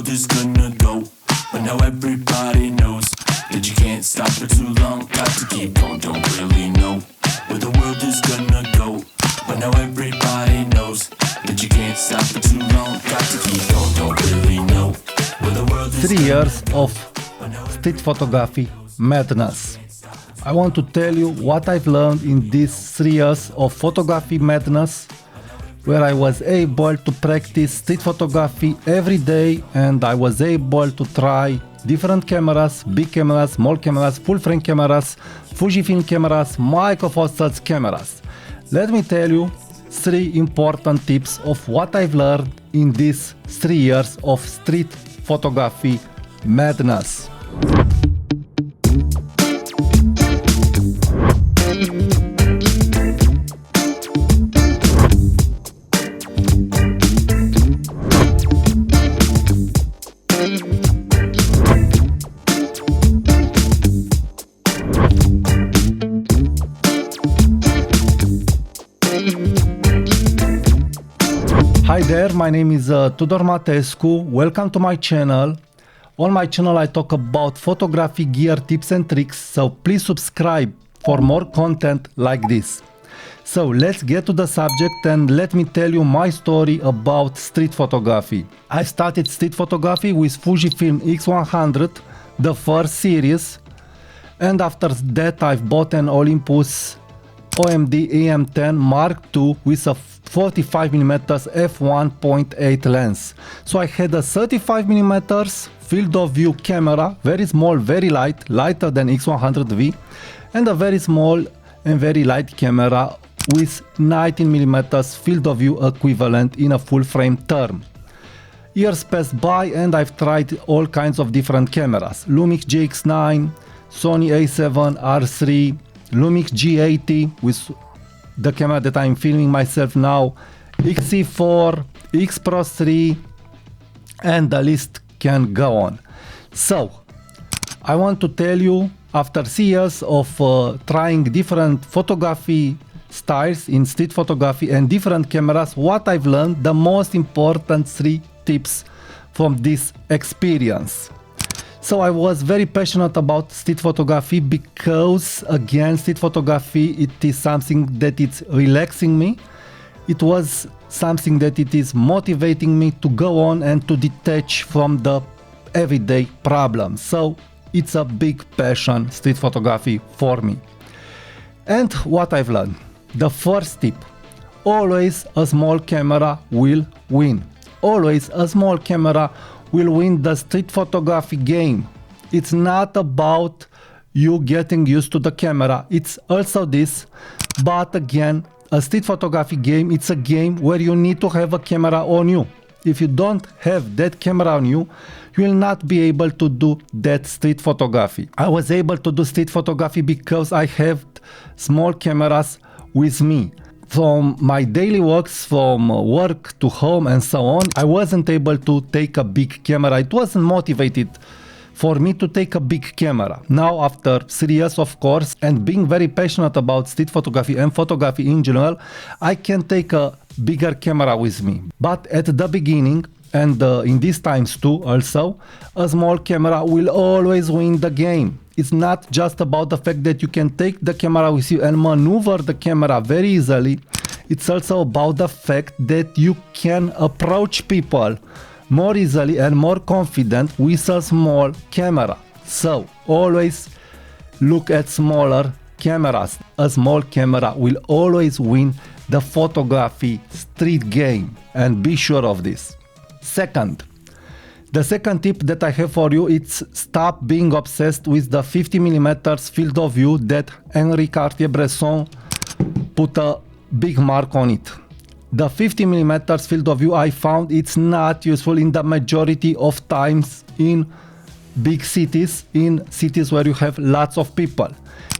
world is gonna go, but now everybody knows that you can't stop for too long. Got to keep going, don't really know where the world is gonna go, but now everybody knows that you can't stop for too long. Got to keep going, don't really know where the world is 3 years of street photography madness. I want to tell you what I've learned in these 3 years of photography madness, where I was able to practice street photography every day, and I was able to try different cameras, big cameras, small cameras, full frame cameras, Fujifilm cameras, micro four thirds cameras. Let me tell you 3 important tips of what I've learned in these 3 years of street photography madness. Hi there, my name is Tudor Matescu. Welcome to my channel. On my channel I talk about photography gear tips and tricks, so please subscribe for more content like this. So let's get to the subject and let me tell you my story about street photography. I started street photography with Fujifilm X100, the first series, and after that I've bought an Olympus OMD AM10 Mark II with a 45mm f1.8 lens. So I had a 35mm field of view camera, very small, very light, lighter than X100V, and a very small and very light camera with 19mm field of view equivalent in a full frame term. Years passed by and I've tried all kinds of different cameras: Lumix GX9, Sony A7 R3, Lumix G80 with the camera that I'm filming myself now, XC4, X Pro 3, and the list can go on. So I want to tell you, after 3 years of trying different photography styles in street photography and different cameras, what I've learned, the most important 3 tips from this experience. So I was very passionate about street photography because, again, street photography, it is something that it's relaxing me. It was something that it is motivating me to go on and to detach from the everyday problems. So it's a big passion, street photography, for me. And what I've learned, the first tip: always a small camera will win. Always a small camera will win the street photography game. It's not about you getting used to the camera, it's also this, but again, a street photography game, it's a game where you need to have a camera on you. If you don't have that camera on you, you will not be able to do that street photography. I was able to do street photography because I have small cameras with me. From my daily works, from work to home and so on, I wasn't able to take a big camera. It wasn't motivated for me to take a big camera. Now, after 3 years, of course, and being very passionate about street photography and photography in general, I can take a bigger camera with me. But at the beginning, and in these times too also, a small camera will always win the game. It's not just about the fact that you can take the camera with you and maneuver the camera very easily. It's also about the fact that you can approach people more easily and more confident with a small camera. So always look at smaller cameras. A small camera will always win the photography street game, and be sure of this. The second tip that I have for you is stop being obsessed with the 50mm field of view that Henri Cartier-Bresson put a big mark on it. The 50mm field of view, I found it's not useful in the majority of times in big cities, in cities where you have lots of people.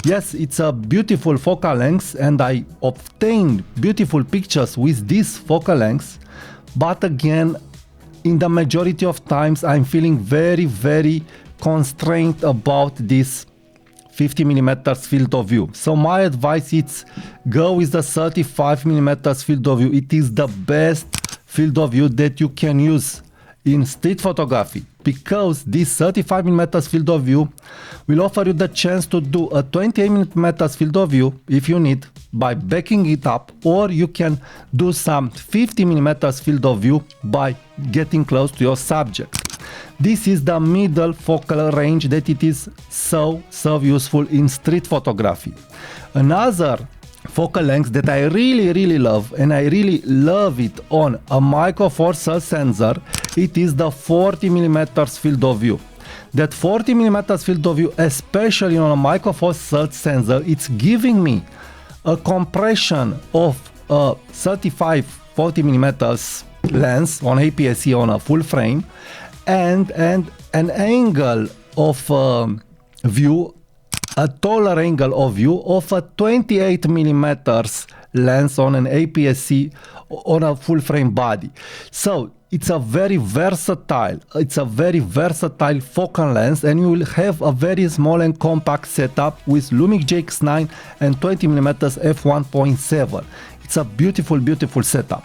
Yes, it's a beautiful focal length and I obtained beautiful pictures with this focal length, but again, in the majority of times I'm feeling very constrained about this 50mm field of view. So my advice is go with the 35mm field of view. It is the best field of view that you can use in street photography, because this 35mm field of view will offer you the chance to do a 28mm field of view if you need, by backing it up, or you can do some 50mm field of view by getting close to your subject. This is the middle focal range that it is so useful in street photography. Another focal length that I really love, and I really love it on a Micro Four Thirds sensor, it is the 40mm field of view. That 40mm field of view, especially on a Micro Four Thirds sensor, it's giving me a compression of a 35-40mm lens on APS-C on a full frame, and an angle of view, a taller angle of view of a 28mm lens on an APS-C on a full frame body. So it's a very versatile focal lens, and you will have a very small and compact setup with Lumix GX9 and 20mm f1.7. It's a beautiful setup.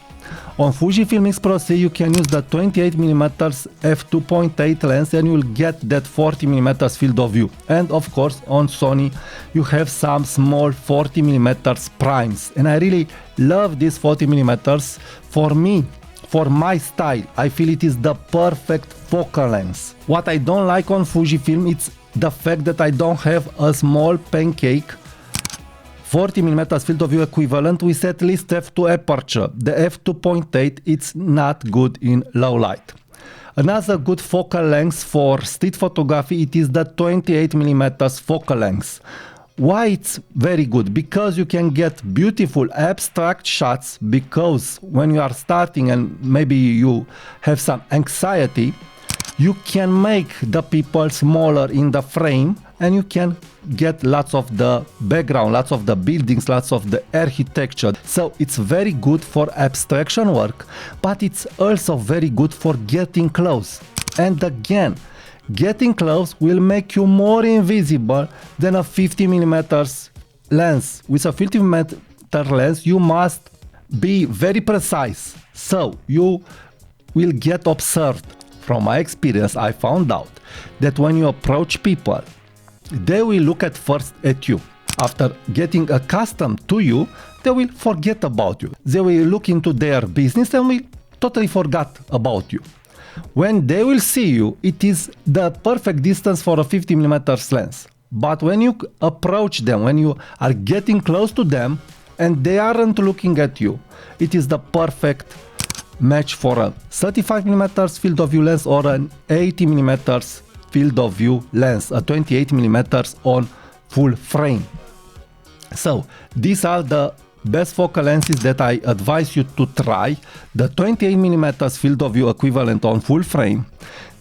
On Fujifilm X Pro C you can use the 28mm f2.8 lens and you will get that 40mm field of view. And of course on Sony you have some small 40mm primes, and I really love these 40mm. For me, for my style, I feel it is the perfect focal length. What I don't like on Fujifilm, it's the fact that I don't have a small pancake 40mm field of view equivalent with at least f2 aperture. The f2.8, it's not good in low light. Another good focal length for street photography, it is the 28mm focal length. Why it's very good? Because you can get beautiful abstract shots, because when you are starting and maybe you have some anxiety, you can make the people smaller in the frame and you can get lots of the background, lots of the buildings, lots of the architecture. So it's very good for abstraction work, but it's also very good for getting close. And again, getting close will make you more invisible than a 50mm lens. With a 50mm lens, you must be very precise, so you will get observed. From my experience, I found out that when you approach people, they will look at first at you. After getting accustomed to you, they will forget about you. They will look into their business and will totally forget about you. When they will see you, it is the perfect distance for a 50mm lens. But when you approach them, when you are getting close to them and they aren't looking at you, it is the perfect match for a 35mm field of view lens or an 80mm field of view lens, a 28mm on full frame. So these are the best focal lenses that I advise you to try: the 28mm field of view equivalent on full frame,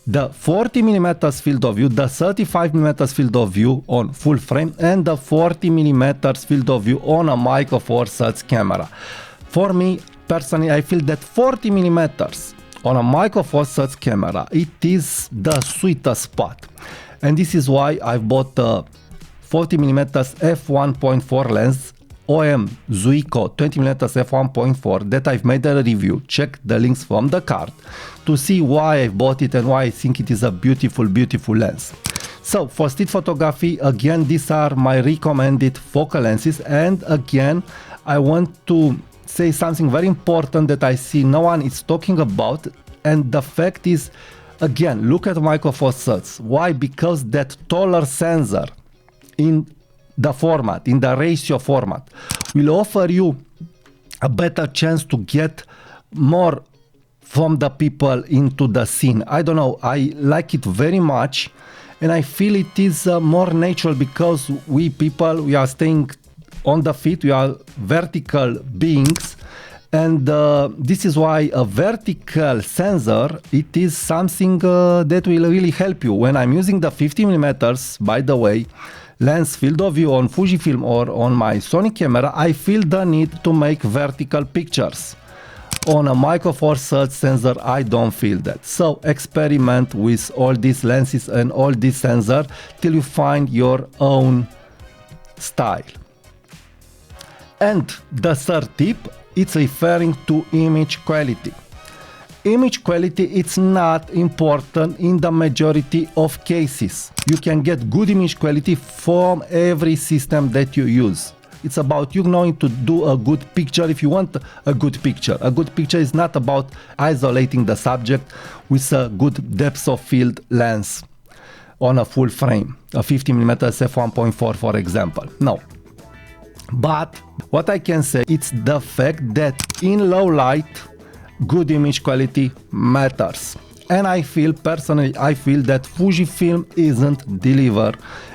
the 40mm field of view, the 35mm field of view on full frame, and the 40mm field of view on a Micro Four Thirds camera. For me personally, I feel that 40mm on a Micro Four Thirds camera, it is the sweetest spot. And this is why I've bought the 40mm f1.4 lens, OM Zuiko 20mm f1.4, that I've made a review. Check the links from the card to see why I bought it and why I think it is a beautiful lens. So for street photography, again, these are my recommended focal lenses. And again, I want to say something very important that I see no one is talking about, and the fact is, again, look at Micro Four Thirds. Why? Because that taller sensor in the format, in the ratio format, will offer you a better chance to get more from the people into the scene. I don't know, I like it very much, and I feel it is more natural, because we people, we are staying on the feet, we are vertical beings, and this is why a vertical sensor, it is something that will really help you. When I'm using the 50mm, by the way, lens field of view on Fujifilm or on my Sony camera, I feel the need to make vertical pictures. On a Micro Four Thirds sensor, I don't feel that. So experiment with all these lenses and all these sensors till you find your own style. And the third tip, it's referring to image quality. Image quality it's not important in the majority of cases. You can get good image quality from every system that you use. It's about you knowing to do a good picture if you want a good picture. A good picture is not about isolating the subject with a good depth of field lens on a full frame, a 50mm f1.4 for example. No. But what I can say, it's the fact that in low light, good image quality matters. And I feel that Fujifilm isn't deliver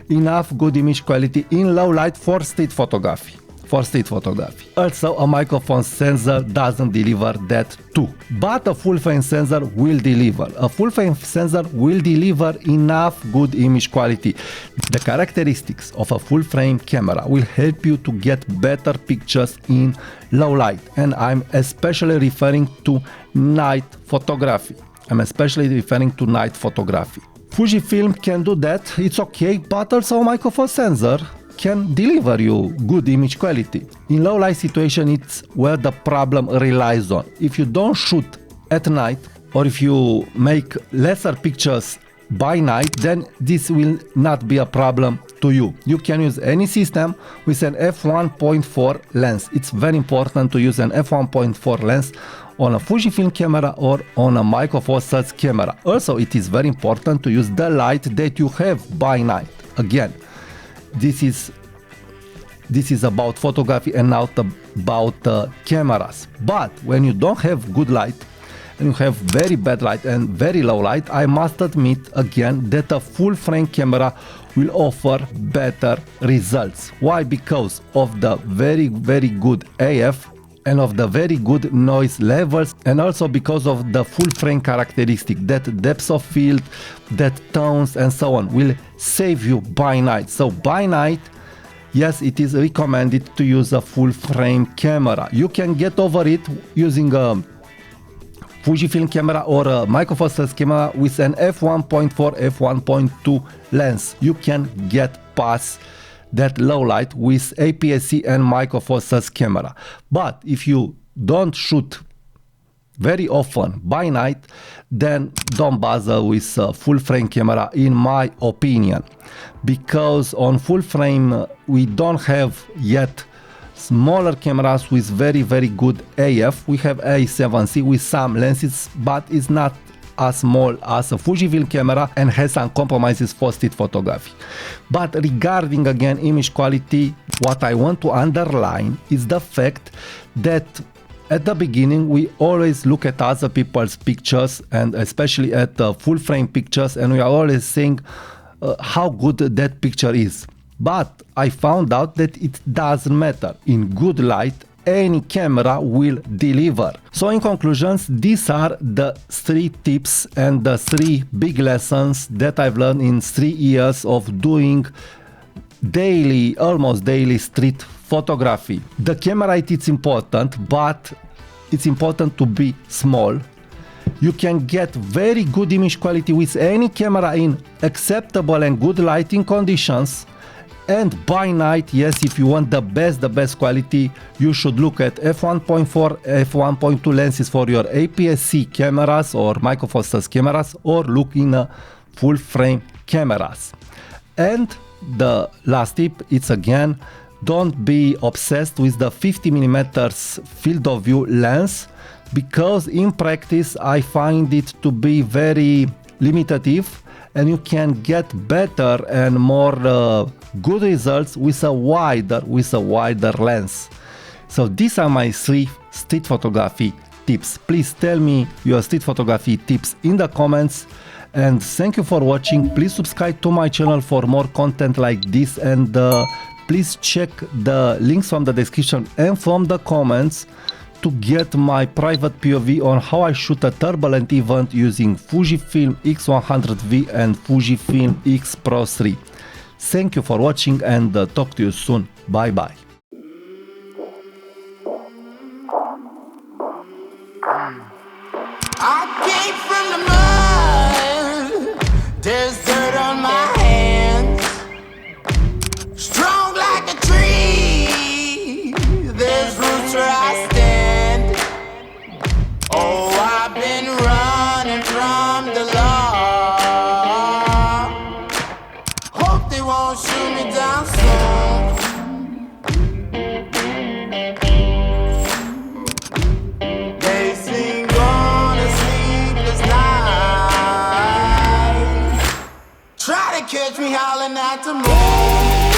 enough good image quality in low light for street photography. Also, a microphone sensor doesn't deliver that too. But a full frame sensor will deliver. A full frame sensor will deliver enough good image quality. The characteristics of a full frame camera will help you to get better pictures in low light. And I'm especially referring to night photography. Fujifilm can do that, it's okay, but also a microphone sensor can deliver you good image quality. In low light situation, it's where the problem relies on. If you don't shoot at night, or if you make lesser pictures by night, then this will not be a problem to you. You can use any system with an f1.4 lens. It's very important to use an f1.4 lens on a Fujifilm camera or on a Micro Four Thirds camera. Also, it is very important to use the light that you have by night. Again, this is about photography and not about cameras. But when you don't have good light and you have very bad light and very low light, I must admit again that a full frame camera will offer better results. Why? Because of the very good AF and of the very good noise levels, and also because of the full frame characteristic, that depth of field, that tones and so on will save you by night. So by night, yes, it is recommended to use a full frame camera. You can get over it using a Fujifilm camera or a Micro Four Thirds camera with an f1.4, f1.2 lens. You can get past that low light with APS-C and Micro Four Thirds camera. But if you don't shoot very often by night, then don't bother with a full frame camera, in my opinion, because on full frame we don't have yet smaller cameras with very good AF. We have A7C with some lenses, but it's not as small as a Fujifilm camera and has some compromises for street photography. But regarding again image quality, what I want to underline is the fact that at the beginning we always look at other people's pictures, and especially at full frame pictures, and we are always saying how good that picture is. But I found out that it doesn't matter. In good light, any camera will deliver. So in conclusions, these are the 3 tips and the 3 big lessons that I've learned in 3 years of doing daily, almost daily street photography. The camera, it's important, but it's important to be small. You can get very good image quality with any camera in acceptable and good lighting conditions. And by night, yes, if you want the best quality, you should look at f1.4, f1.2 lenses for your APS-C cameras or Micro Four Thirds cameras, or look in full frame cameras. And the last tip, it's again, don't be obsessed with the 50mm field of view lens, because in practice I find it to be very limitative, and you can get better and more good results with a wider lens. So these are my 3 street photography tips. Please tell me your street photography tips in the comments, and thank you for watching. Please subscribe to my channel for more content like this, and please check the links from the description and from the comments to get my private POV on how I shoot a turbulent event using Fujifilm X100V and Fujifilm X Pro 3. Thank you for watching, and talk to you soon. Bye bye. I came from the mud, there's dirt on my hands. Strong like a tree, there's roots where I stand. Oh, I've been from the law. Hope they won't shoot me down soon. They sing on a sleepless night. Try to catch me howling at the moon.